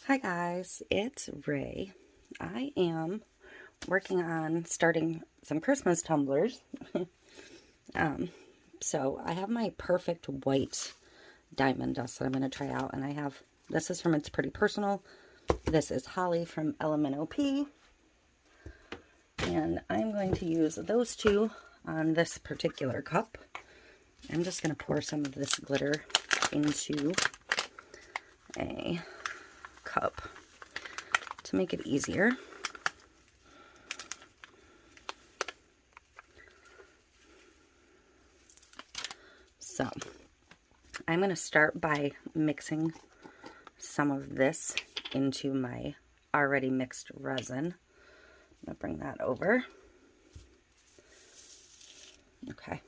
Hi guys, it's Ray. I am working on starting some Christmas tumblers. So I have my perfect white diamond dust that I'm going to try out, and I have, this is from It's Pretty Personal. This is Holly from LMNOP. And I'm going to use those two on this particular cup. I'm just going to pour some of this glitter into a cup to make it easier. So I'm going to start by mixing some of this into my already mixed resin. I'm going to bring that over. Okay.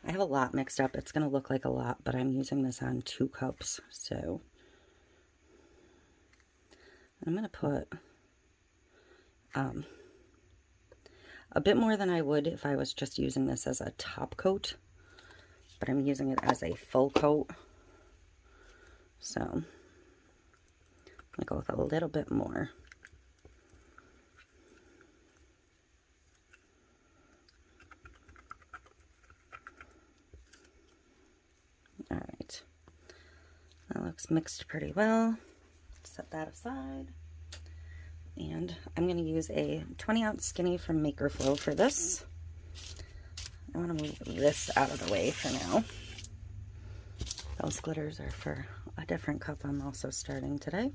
I have a lot mixed up. It's going to look like a lot, but I'm using this on 2 cups. So I'm going to put a bit more than I would if I was just using this as a top coat, but I'm using it as a full coat. So I'm going to go with a little bit more. All right, that looks mixed pretty well. Set that aside. And I'm going to use a 20-ounce skinny from Maker Flo for this. I want to move this out of the way for now. Those glitters are for a different cup I'm also starting today.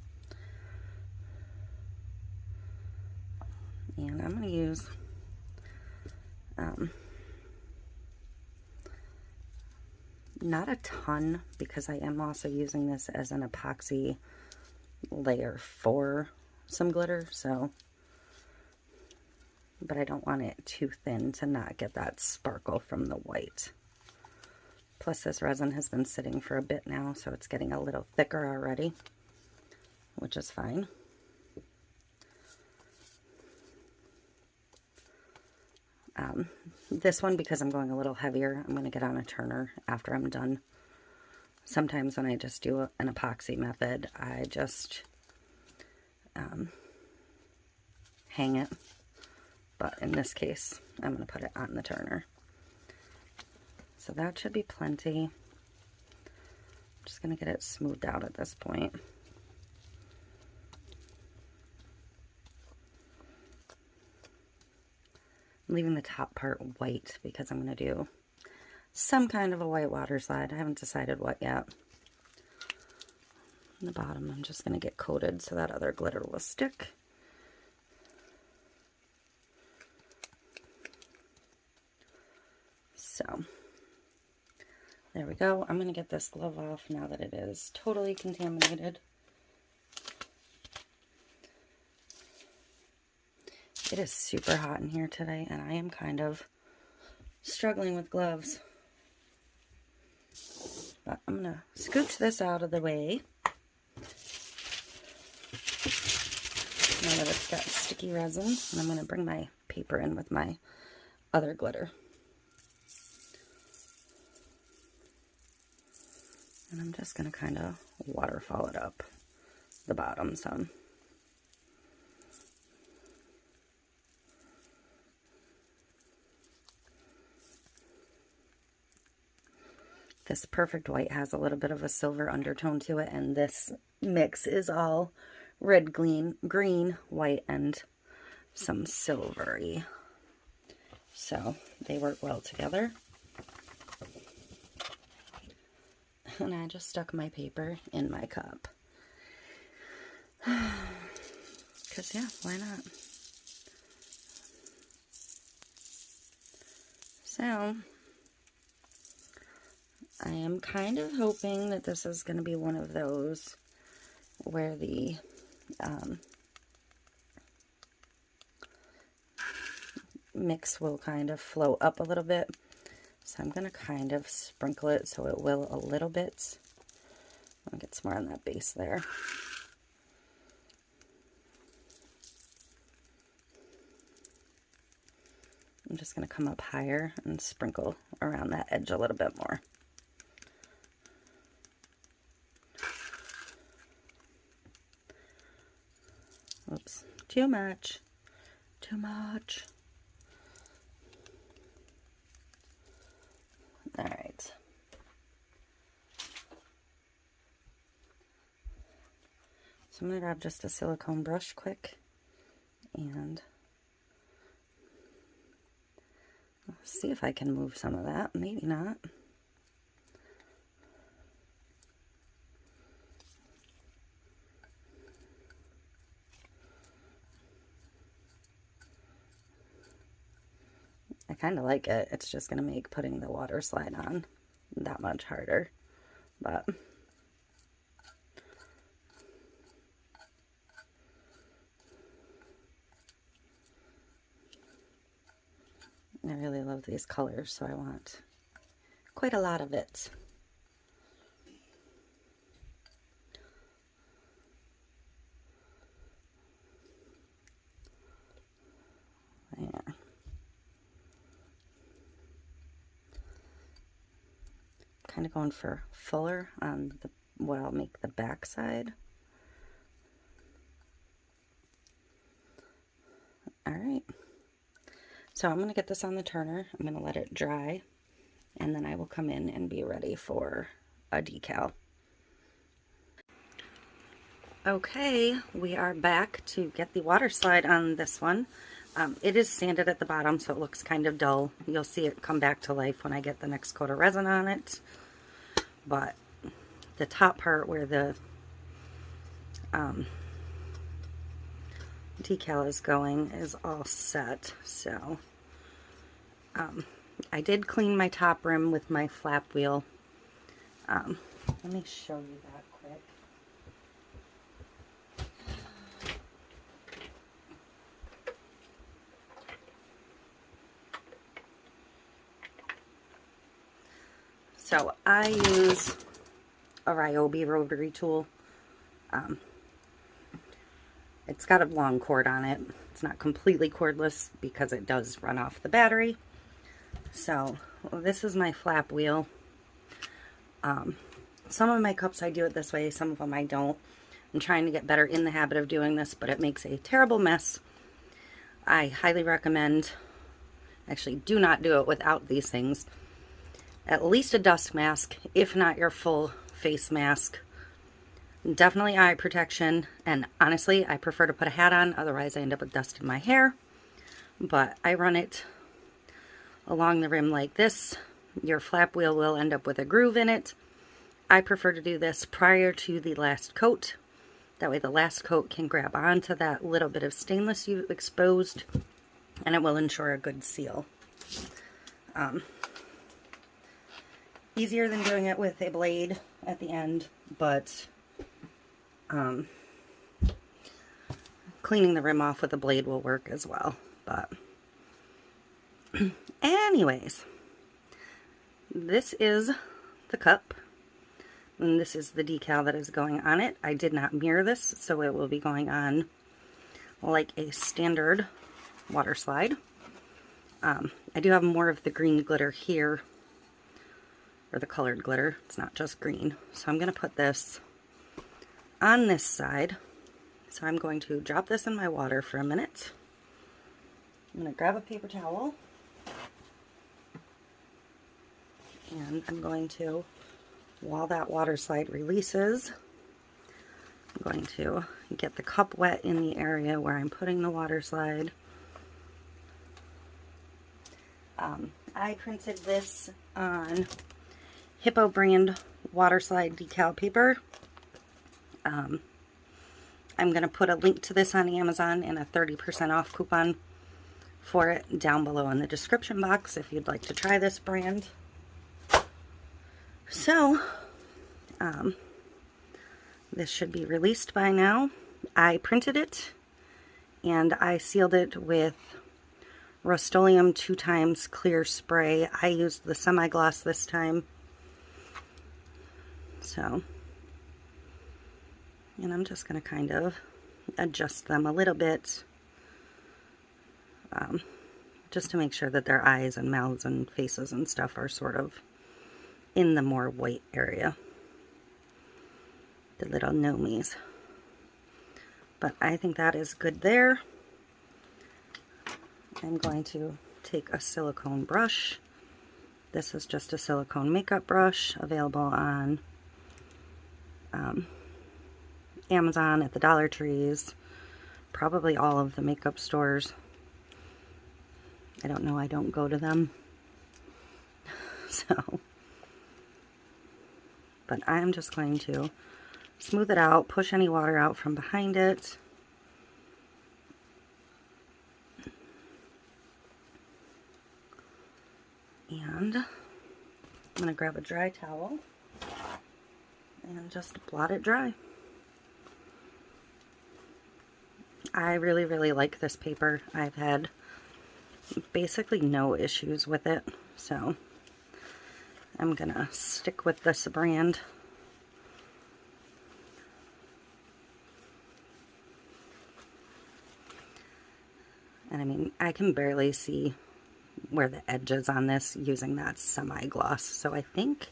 And I'm going to use not a ton, because I am also using this as an epoxy layer for some glitter, so, but I don't want it too thin to not get that sparkle from the white. Plus this resin has been sitting for a bit now, so it's getting a little thicker already, which is fine. This one, because I'm going a little heavier, I'm going to get on a turner after I'm done. Sometimes when I just do an epoxy method, I just hang it, but in this case I'm going to put it on the turner. So that should be plenty. I'm just going to get it smoothed out at this point. I'm leaving the top part white because I'm going to do some kind of a white water slide. I haven't decided what yet. On the bottom I'm just going to get coated so that other glitter will stick. So there we go. I'm going to get this glove off now that it is totally contaminated. It is super hot in here today, and I am kind of struggling with gloves. But I'm going to scooch this out of the way. Now that it's got sticky resin, and I'm going to bring my paper in with my other glitter. And I'm just going to kind of waterfall it up the bottom some. This perfect white has a little bit of a silver undertone to it, and this mix is all red, green, white, and some silvery. So they work well together. And I just stuck my paper in my cup. Because, yeah, why not? So I am kind of hoping that this is going to be one of those where the mix will kind of flow up a little bit. So I'm going to kind of sprinkle it so it will a little bit. I'll get some more on that base there. I'm just going to come up higher and sprinkle around that edge a little bit more. Oops, too much. Too much. All right. So I'm going to grab just a silicone brush quick and see if I can move some of that. Maybe not. I kind of like it. It's just going to make putting the water slide on that much harder. But I really love these colors, so I want quite a lot of it. There. Kind of going for fuller on the what I'll make the back side. All right. So I'm going to get this on the turner. I'm going to let it dry, and then I will come in and be ready for a decal. Okay, we are back to get the water slide on this one. It is sanded at the bottom, so it looks kind of dull. You'll see it come back to life when I get the next coat of resin on it. But the top part where the decal is going is all set. So I did clean my top rim with my flap wheel. Let me show you that quick. So I use a Ryobi rotary tool. It's got a long cord on it. It's not completely cordless because it does run off the battery. So this is my flap wheel. Some of my cups I do it this way, some of them I don't. I'm trying to get better in the habit of doing this, but it makes a terrible mess. I highly recommend, actually do not do it without these things. At least a dust mask, if not your full face mask. Definitely eye protection, and honestly, I prefer to put a hat on, otherwise I end up with dust in my hair. But I run it along the rim like this. Your flap wheel will end up with a groove in it. I prefer to do this prior to the last coat. That way the last coat can grab onto that little bit of stainless you exposed, and it will ensure a good seal. Easier than doing it with a blade at the end, but cleaning the rim off with a blade will work as well. But anyways, this is the cup, and this is the decal that is going on it. I did not mirror this, so it will be going on like a standard water slide. I do have more of the green glitter here, or the colored glitter. It's not just green. So I'm going to put this on this side. So I'm going to drop this in my water for a minute. I'm going to grab a paper towel. And I'm going to, while that water slide releases, I'm going to get the cup wet in the area where I'm putting the water slide. I printed this on Hiipoo brand water slide decal paper. I'm going to put a link to this on Amazon and a 30% off coupon for it down below in the description box if you'd like to try this brand. So, this should be released by now. I printed it and I sealed it with Rust-Oleum 2x clear spray. I used the semi-gloss this time. So, and I'm just going to kind of adjust them a little bit, just to make sure that their eyes and mouths and faces and stuff are sort of in the more white area. The little gnomies. But I think that is good there. I'm going to take a silicone brush. This is just a silicone makeup brush available on Amazon, at the Dollar Trees, probably all of the makeup stores. I don't know, I don't go to them. So, but I'm just going to smooth it out, push any water out from behind it. And I'm going to grab a dry towel and just blot it dry. I really, really like this paper. I've had basically no issues with it, so I'm going to stick with this brand. And I mean, I can barely see where the edge is on this using that semi-gloss, so I think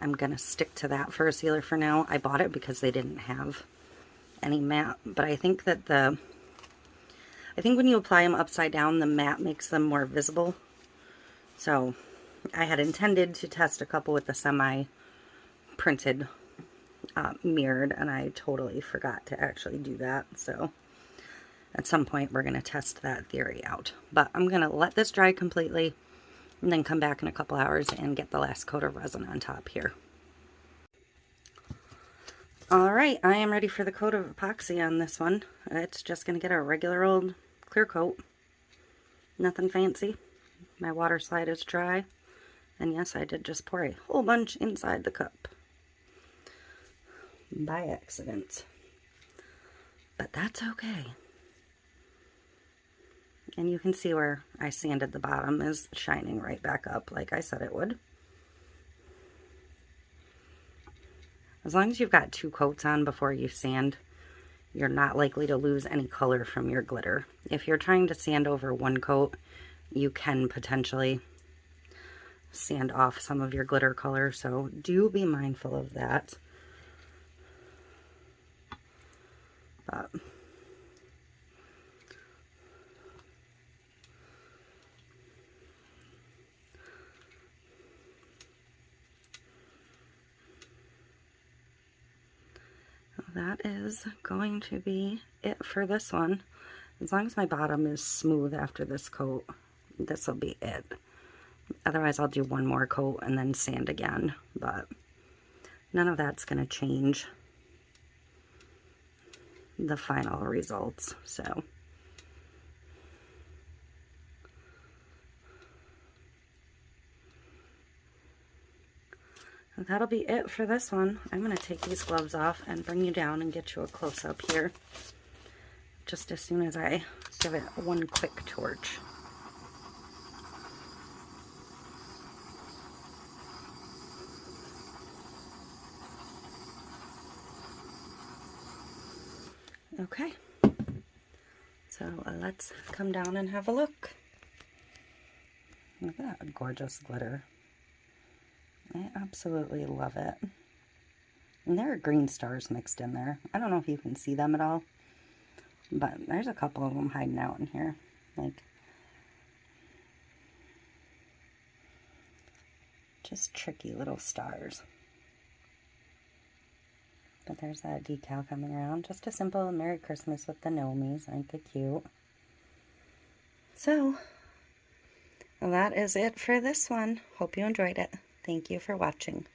I'm gonna stick to that for a sealer for now. I bought it because they didn't have any matte, but I think that when you apply them upside down, the matte makes them more visible. So I had intended to test a couple with the semi-printed mirrored, and I totally forgot to actually do that. So at some point we're going to test that theory out. But I'm going to let this dry completely and then come back in a couple hours and get the last coat of resin on top here. Alright, I am ready for the coat of epoxy on this one. It's just going to get a regular old clear coat. Nothing fancy. My water slide is dry. And yes, I did just pour a whole bunch inside the cup. By accident. But that's okay. And you can see where I sanded the bottom is shining right back up like I said it would. As long as you've got 2 coats on before you sand, you're not likely to lose any color from your glitter. If you're trying to sand over 1 coat, you can potentially sand off some of your glitter color, so do be mindful of that. But that is going to be it for this one. As long as my bottom is smooth after this coat, this will be it. Otherwise I'll do 1 more coat and then sand again, but none of that's going to change the final results. So that'll be it for this one. I'm going to take these gloves off and bring you down and get you a close-up here just as soon as I give it 1 quick torch. Okay, so let's come down and have a look. Look at that gorgeous glitter. I absolutely love it. And there are green stars mixed in there. I don't know if you can see them at all, but there's a couple of them hiding out in here. Like, just tricky little stars. But there's that decal coming around. Just a simple Merry Christmas with the Gnomes. Aren't they cute? So, that is it for this one. Hope you enjoyed it. Thank you for watching.